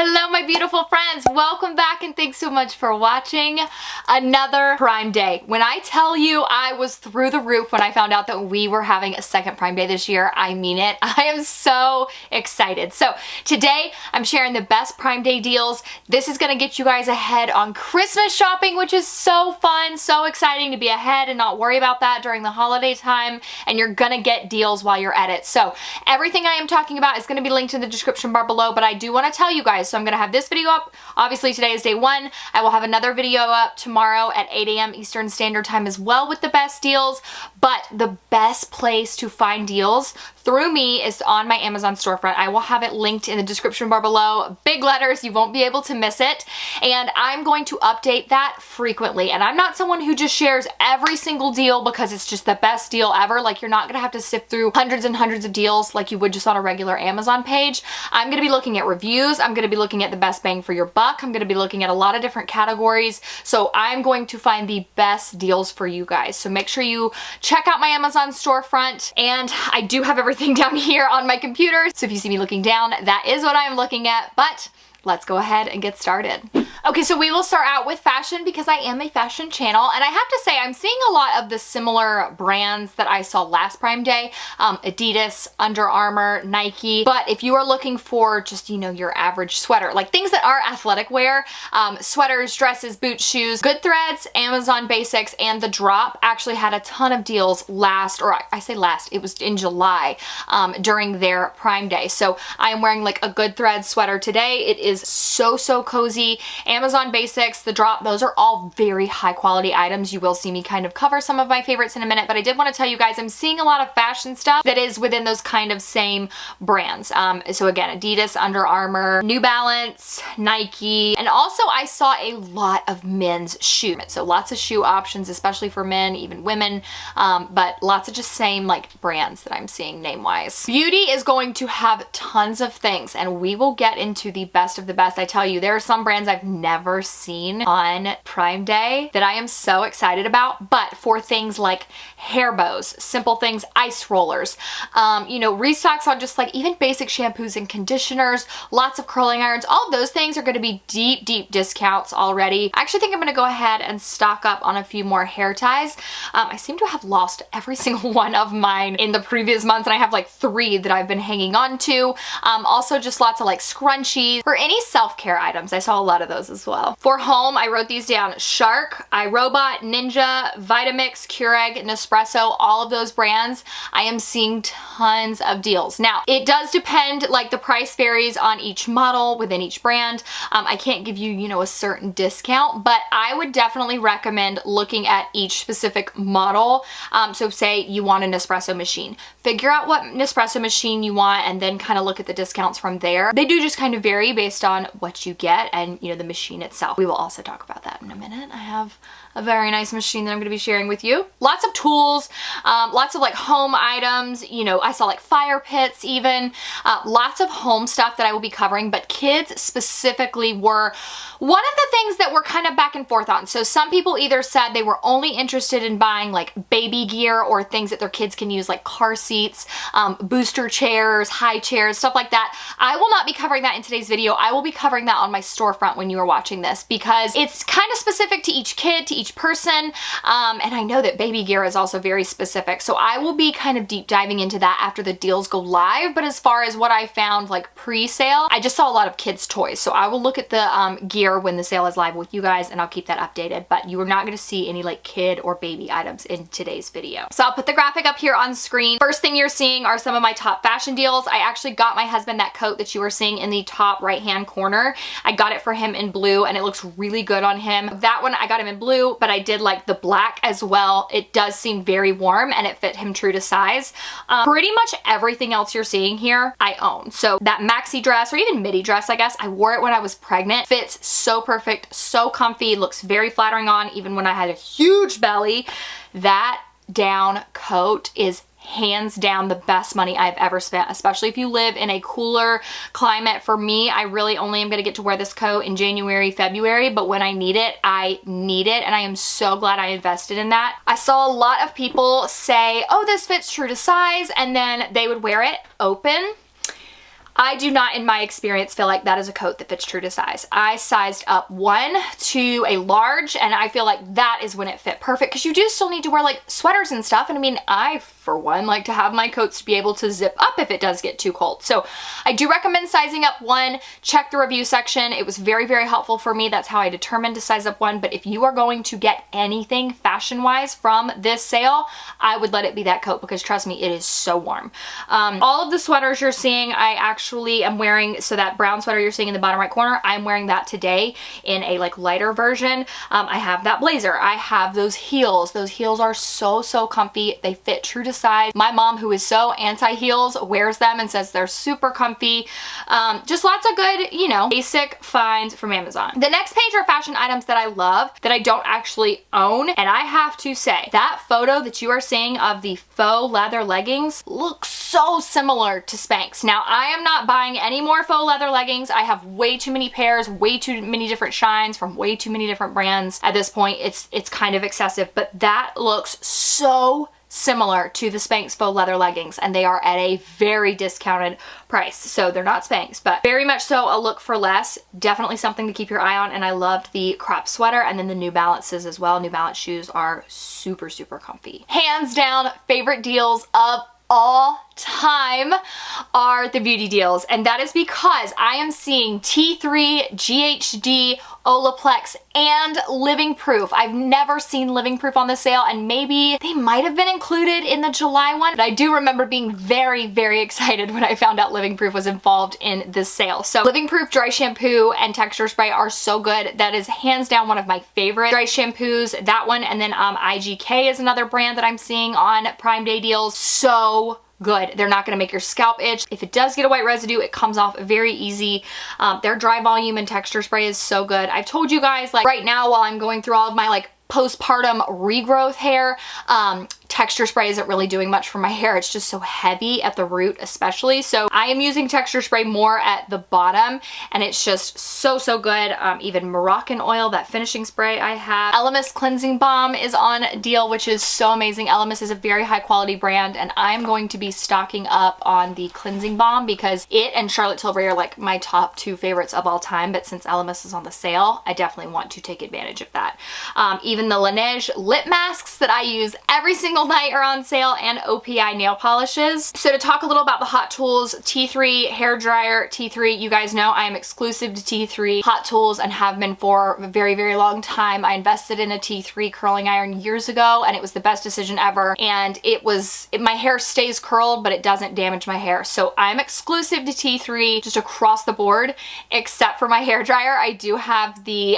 Hello my beautiful friends, welcome back and thanks so much for watching another Prime Day. When I tell you I was through the roof when I found out that we were having a second Prime Day this year, I mean it. I am so excited. So today I'm sharing the best Prime Day deals. This is gonna get you guys ahead on Christmas shopping, which is so fun, so exciting to be ahead and not worry about that during the holiday time, and you're gonna get deals while you're at it. So everything I am talking about is gonna be linked in the description bar below, but I do wanna tell you guys, so I'm gonna have this video up. Obviously today is day one. I will have another video up tomorrow at 8 a.m. Eastern Standard Time as well with the best deals, but the best place to find deals through me is on my Amazon storefront. I will have it linked in the description bar below. Big letters, you won't be able to miss it. And I'm going to update that frequently. And I'm not someone who just shares every single deal because it's just the best deal ever. Like, you're not gonna have to sift through hundreds and hundreds of deals like you would just on a regular Amazon page. I'm gonna be looking at reviews. I'm gonna be looking at the best bang for your buck. I'm gonna be looking at a lot of different categories. So I'm going to find the best deals for you guys. So make sure you check out my Amazon storefront. And I do have everything down here on my computer. So if you see me looking down, that is what I'm looking at, but let's go ahead and get started. Okay, so we will start out with fashion because I am a fashion channel, and I have to say I'm seeing a lot of the similar brands that I saw last Prime Day, Adidas, Under Armour, Nike. But if you are looking for just, you know, your average sweater, like things that are athletic wear, sweaters, dresses, boots, shoes, Good Threads, Amazon Basics, and The Drop actually had a ton of deals last, or I say last, it was in July, during their Prime Day. So I am wearing like a Good Threads sweater today. It is so cozy. Amazon Basics, The Drop, those are all very high quality items. You will see me kind of cover some of my favorites in a minute, but I did want to tell you guys I'm seeing a lot of fashion stuff that is within those kind of same brands. So again, Adidas, Under Armour, New Balance, Nike, and also I saw a lot of men's shoes. So lots of shoe options, especially for men, even women, but lots of just same like brands that I'm seeing name-wise. Beauty is going to have tons of things, and we will get into the best of the best. I tell you, there are some brands I've never seen on Prime Day that I am so excited about, but for things like hair bows, simple things, ice rollers, you know, restocks on just like even basic shampoos and conditioners, lots of curling irons, all of those things are going to be deep discounts already. I actually think I'm going to go ahead and stock up on a few more hair ties. I seem to have lost every single one of mine in the previous months, and I have like 3 that I've been hanging on to. Also just lots of like scrunchies or any self-care items. I saw a lot of those as well. For home, I wrote these down: Shark, iRobot, Ninja, Vitamix, Keurig, Nespresso, all of those brands. I am seeing tons of deals. Now, it does depend, like the price varies on each model within each brand. I can't give you, you know, a certain discount, but I would definitely recommend looking at each specific model. So say you want a Nespresso machine. Figure out what Nespresso machine you want and then kind of look at the discounts from there. They do just kind of vary based on what you get and, you know, the machine itself. We will also talk about that in a minute. I have a very nice machine that I'm going to be sharing with you. Lots of tools, lots of like home items, you know, I saw like fire pits even, lots of home stuff that I will be covering, but kids specifically were one of the things that we're kind of back and forth on. So some people either said they were only interested in buying like baby gear or things that their kids can use, like car seats, booster chairs, high chairs, stuff like that. I will not be covering that in today's video. I will be covering that on my storefront when you are watching this, because it's kind of specific to each kid, to each person, and I know that baby gear is also very specific, so I will be kind of deep diving into that after the deals go live. But as far as what I found like pre-sale, I just saw a lot of kids toys, so I will look at the gear when the sale is live with you guys, and I'll keep that updated, but you are not going to see any like kid or baby items in today's video. So I'll put the graphic up here on screen. First thing you're seeing are some of my top fashion deals. I actually got my husband that coat that you are seeing in the top right hand corner. I got it for him in blue and it looks really good on him. That one I got him in blue, but I did like the black as well. It does seem very warm and it fit him true to size. Pretty much everything else you're seeing here I own. So that maxi dress, or even midi dress, I guess, I wore it when I was pregnant. Fits so perfect, so comfy, looks very flattering on even when I had a huge belly. That down coat is hands down the best money I've ever spent, especially if you live in a cooler climate. For me, I really only am going to get to wear this coat in January, February, but when I need it, and I am so glad I invested in that. I saw a lot of people say, oh, this fits true to size, and then they would wear it open. I do not, in my experience, feel like that is a coat that fits true to size. I sized up 1 to a large, and I feel like that is when it fit perfect, because you do still need to wear like sweaters and stuff. And I mean, I, for one, like to have my coats to be able to zip up if it does get too cold. So I do recommend sizing up 1. Check the review section. It was very, very helpful for me. That's how I determined to size up 1. But if you are going to get anything fashion-wise from this sale, I would let it be that coat, because trust me, it is so warm. All of the sweaters you're seeing, I actually am wearing, so that brown sweater you're seeing in the bottom right corner, I'm wearing that today in a like lighter version. I have that blazer. I have those heels. Those heels are so, so comfy. They fit true to size. My mom, who is so anti-heels, wears them and says they're super comfy. Just lots of good, you know, basic finds from Amazon. The next page are fashion items that I love that I don't actually own. And I have to say, that photo that you are seeing of the faux leather leggings looks so similar to Spanx. Now, I am not buying any more faux leather leggings. I have way too many pairs, way too many different shines from way too many different brands. At this point, it's kind of excessive, but that looks so similar to the Spanx faux leather leggings, and they are at a very discounted price. So they're not Spanx, but very much so a look for less. Definitely something to keep your eye on. And I loved the crop sweater, and then the New Balances as well. New Balance shoes are super, super comfy. Hands down, favorite deals of all time are the beauty deals, and that is because I am seeing T3, GHD, Olaplex, and Living Proof. I've never seen Living Proof on the sale, and maybe they might have been included in the July one, but I do remember being very, very excited when I found out Living Proof was involved in this sale. So Living Proof dry shampoo and texture spray are so good. That is hands down one of my favorite dry shampoos, that one, and then IGK is another brand that I'm seeing on Prime Day deals. So good. They're not going to make your scalp itch. If it does get a white residue, it comes off very easy. Their dry volume and texture spray is so good. I've told you guys, like right now while I'm going through all of my like postpartum regrowth hair, texture spray isn't really doing much for my hair. It's just so heavy at the root especially. So I am using texture spray more at the bottom, and it's just so, so good. Even Moroccan oil, that finishing spray I have. Elemis Cleansing Balm is on deal, which is so amazing. Elemis is a very high quality brand, and I'm going to be stocking up on the cleansing balm because it and Charlotte Tilbury are like my top 2 favorites of all time. But since Elemis is on the sale, I definitely want to take advantage of that. Even the Laneige lip masks that I use every single night are on sale, and OPI nail polishes. So to talk a little about the Hot Tools T3 hair dryer. T3, you guys know I am exclusive to T3 Hot Tools and have been for a very, very long time. I invested in a T3 curling iron years ago, and it was the best decision ever. And my hair stays curled, but it doesn't damage my hair. So I'm exclusive to T3 just across the board, except for my hair dryer. I do have the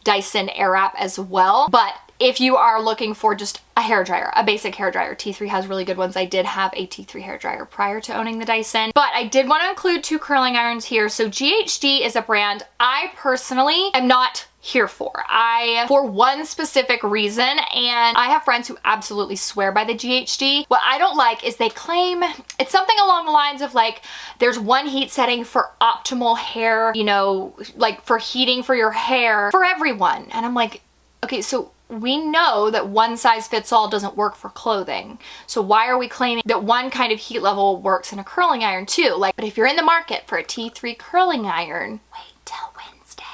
Dyson Airwrap as well, but if you are looking for just a hairdryer, a basic hairdryer, T3 has really good ones. I did have a T3 hairdryer prior to owning the Dyson, but I did want to include 2 curling irons here. So GHD is a brand I personally am not here for one specific reason, and I have friends who absolutely swear by the GHD. What I don't like is they claim it's something along the lines of like, there's one heat setting for optimal hair, you know, like for heating for your hair for everyone. And I'm like, okay, so we know that one size fits all doesn't work for clothing. So why are we claiming that one kind of heat level works in a curling iron too? Like, but if you're in the market for a T3 curling iron, wait till Wednesday.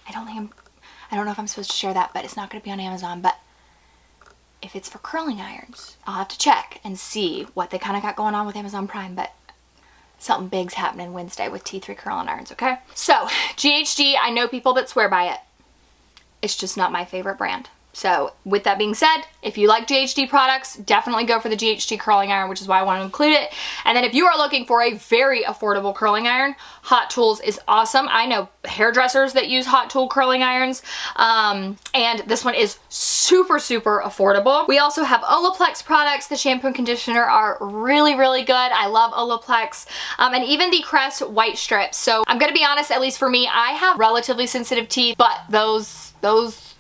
I don't know if I'm supposed to share that, but it's not going to be on Amazon. But if it's for curling irons, I'll have to check and see what they kind of got going on with Amazon Prime, but something big's happening Wednesday with T3 curling irons, okay? So GHD, I know people that swear by it. It's just not my favorite brand. So with that being said, if you like GHD products, definitely go for the GHD curling iron, which is why I want to include it. And then if you are looking for a very affordable curling iron, Hot Tools is awesome. I know hairdressers that use Hot Tool curling irons, and this one is super, super affordable. We also have Olaplex products. The shampoo and conditioner are really, really good. I love Olaplex, and even the Crest white strips. So I'm gonna be honest, at least for me, I have relatively sensitive teeth, but those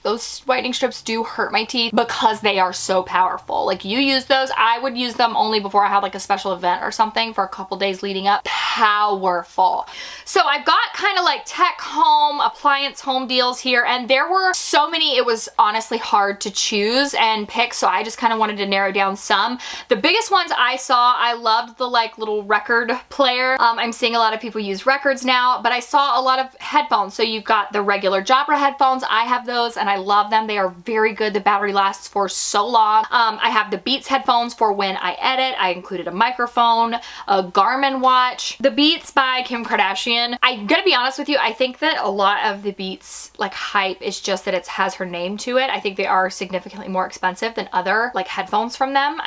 those whitening strips do hurt my teeth because they are so powerful. Like, you use those, I would use them only before I had like a special event or something for a couple days leading up. Powerful. So I've got kind of like tech home, appliance home deals here, and there were so many, it was honestly hard to choose and pick, so I just kind of wanted to narrow down some. The biggest ones I saw, I loved the like little record player. I'm seeing a lot of people use records now, but I saw a lot of headphones. So you've got the regular Jabra headphones. I have those and I love them. They are very good. The battery lasts for so long. I have the Beats headphones for when I edit. I included a microphone, a Garmin watch. The Beats by Kim Kardashian. I'm gonna be honest with you, I think that a lot of the Beats like hype is just that it has her name to it. I think they are significantly more expensive than other like headphones from them.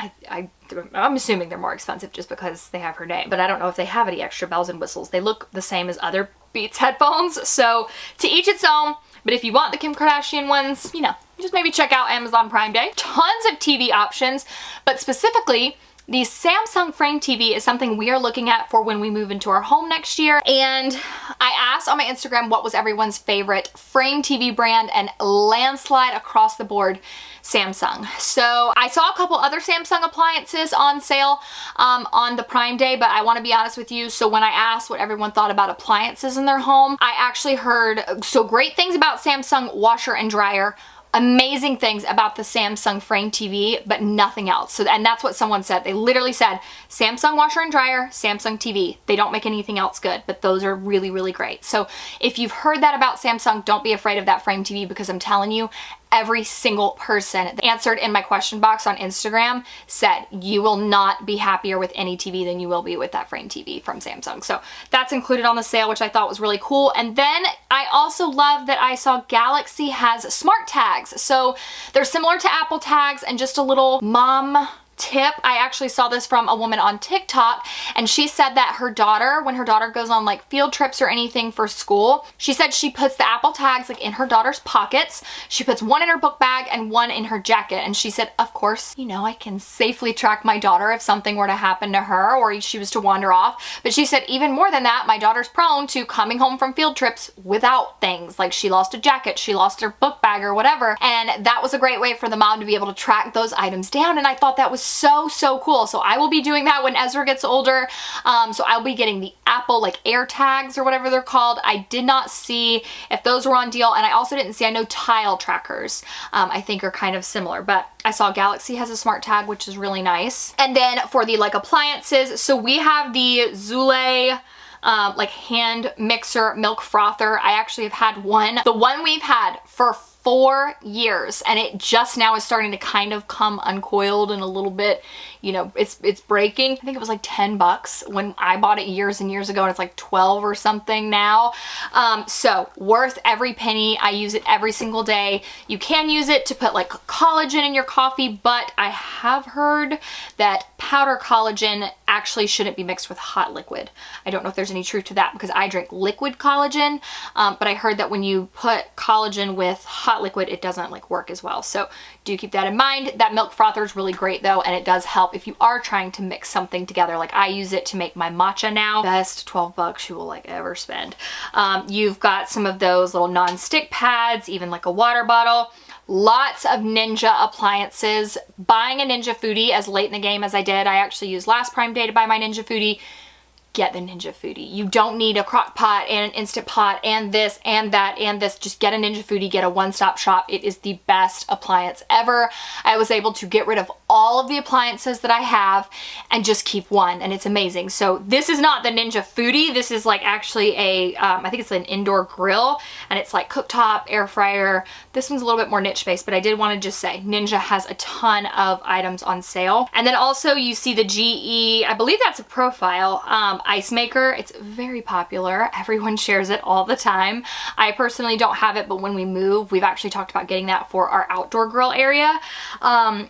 I'm assuming they're more expensive just because they have her name, but I don't know if they have any extra bells and whistles. They look the same as other Beats headphones, so to each its own. But if you want the Kim Kardashian ones, you know, just maybe check out Amazon Prime Day. Tons of TV options, but specifically the Samsung Frame TV is something we are looking at for when we move into our home next year. And I asked on my Instagram what was everyone's favorite Frame TV brand, and landslide across the board, Samsung. So I saw a couple other Samsung appliances on sale on the Prime Day, but I want to be honest with you. So when I asked what everyone thought about appliances in their home, I actually heard so great things about Samsung washer and dryer, amazing things about the Samsung Frame TV, but nothing else. So, and that's what someone said. They literally said Samsung washer and dryer, Samsung TV. They don't make anything else good, but those are really, really great. So if you've heard that about Samsung, don't be afraid of that Frame TV, because I'm telling you, every single person that answered in my question box on Instagram said you will not be happier with any TV than you will be with that Frame TV from Samsung. So that's included on the sale, which I thought was really cool. And then I also love that I saw Galaxy has smart tags. So they're similar to Apple tags and just a little mom tip. I actually saw this from a woman on TikTok, and she said that her daughter, when her daughter goes on like field trips or anything for school, she said she puts the Apple tags like in her daughter's pockets. She puts one in her book bag and one in her jacket. And she said, of course, you know, I can safely track my daughter if something were to happen to her or she was to wander off. But she said even more than that, my daughter's prone to coming home from field trips without things. Like she lost a jacket, she lost her book bag or whatever. And that was a great way for the mom to be able to track those items down. And I thought that was so cool. So I will be doing that when Ezra gets older. So I'll be getting the Apple like air tags or whatever they're called. I did not see if those were on deal, and I also didn't see, I know tile trackers I think are kind of similar, but I saw Galaxy has a smart tag, which is really nice. And then for the like appliances, so we have the Zule like hand mixer milk frother. I actually have had one. The one we've had for 4 years, and it just now is starting to kind of come uncoiled and a little bit, you know, it's breaking. I think it was like 10 bucks when I bought it years and years ago, and it's like 12 or something now. So worth every penny. I use it every single day. You can use it to put like collagen in your coffee, but I have heard that powder collagen actually shouldn't be mixed with hot liquid. I don't know if there's any truth to that because I drink liquid collagen, but I heard that when you put collagen with hot liquid, it doesn't like work as well. So do keep that in mind. That milk frother is really great though, and it does help if you are trying to mix something together. Like I use it to make my matcha now. Best 12 bucks you will like ever spend. You've got some of those little non-stick pads, even like a water bottle. Lots of Ninja appliances. Buying a Ninja Foodie as late in the game as I did, I actually used last Prime Day to buy my Ninja Foodie. Get the Ninja Foodie. You don't need a crock pot and an Instant Pot and this and that and this. Just get a Ninja Foodie, get a one-stop shop. It is the best appliance ever. I was able to get rid of all of the appliances that I have and just keep one, and it's amazing. So this is not the Ninja Foodie. This is like actually a, I think it's an indoor grill, and it's like cooktop, air fryer. This one's a little bit more niche based, but I did want to just say Ninja has a ton of items on sale. And then also you see the GE, I believe that's a profile, ice maker. It's very popular. Everyone shares it all the time. I personally don't have it, but when we move, we've actually talked about getting that for our outdoor grill area.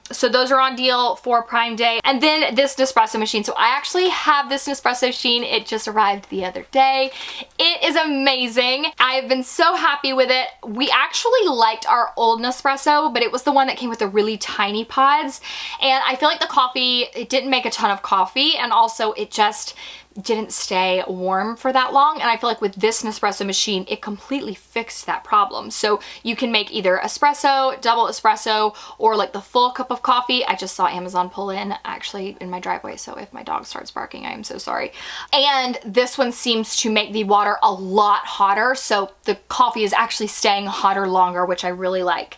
So those are on deal for Prime Day. And then this Nespresso machine. So I actually have this Nespresso machine. It just arrived the other day. It is amazing. I've been so happy with it. We actually liked our old Nespresso, but it was the one that came with the really tiny pods. And I feel like the coffee, it didn't make a ton of coffee, and also it just didn't stay warm for that long. And I feel like with this Nespresso machine, it completely fixed that problem. So you can make either espresso, double espresso, or like the full cup of coffee. I just saw Amazon pull in actually in my driveway, so if my dog starts barking, I am so sorry. And this one seems to make the water a lot hotter, so the coffee is actually staying hotter longer, which I really like.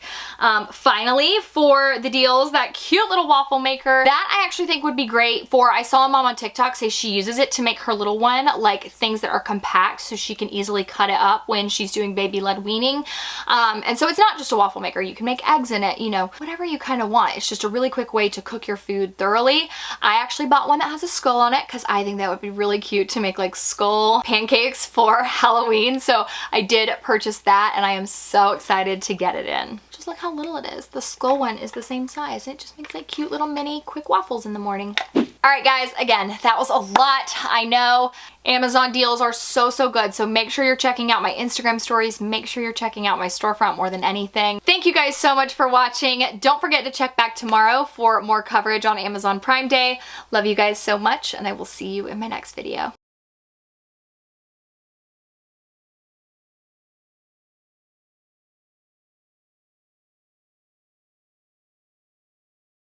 Finally, for the deals, that cute little waffle maker, that I actually think would be great for, I saw a mom on TikTok say she uses it to make her little one like things that are compact so she can easily cut it up when she's doing baby-led weaning. And so it's not just a waffle maker. You can make eggs in it, you know, whatever you kind of want. It's just a really quick way to cook your food thoroughly. I actually bought one that has a skull on it because I think that would be really cute to make like skull pancakes for Halloween. So I did purchase that and I am so excited to get it in. Just look how little it is. The skull one is the same size. It just makes like cute little mini quick waffles in the morning. All right, guys, again, that was a lot. I know Amazon deals are so good. So make sure you're checking out my Instagram stories. Make sure you're checking out my storefront more than anything. Thank you guys so much for watching. Don't forget to check back tomorrow for more coverage on Amazon Prime Day. Love you guys so much, and I will see you in my next video.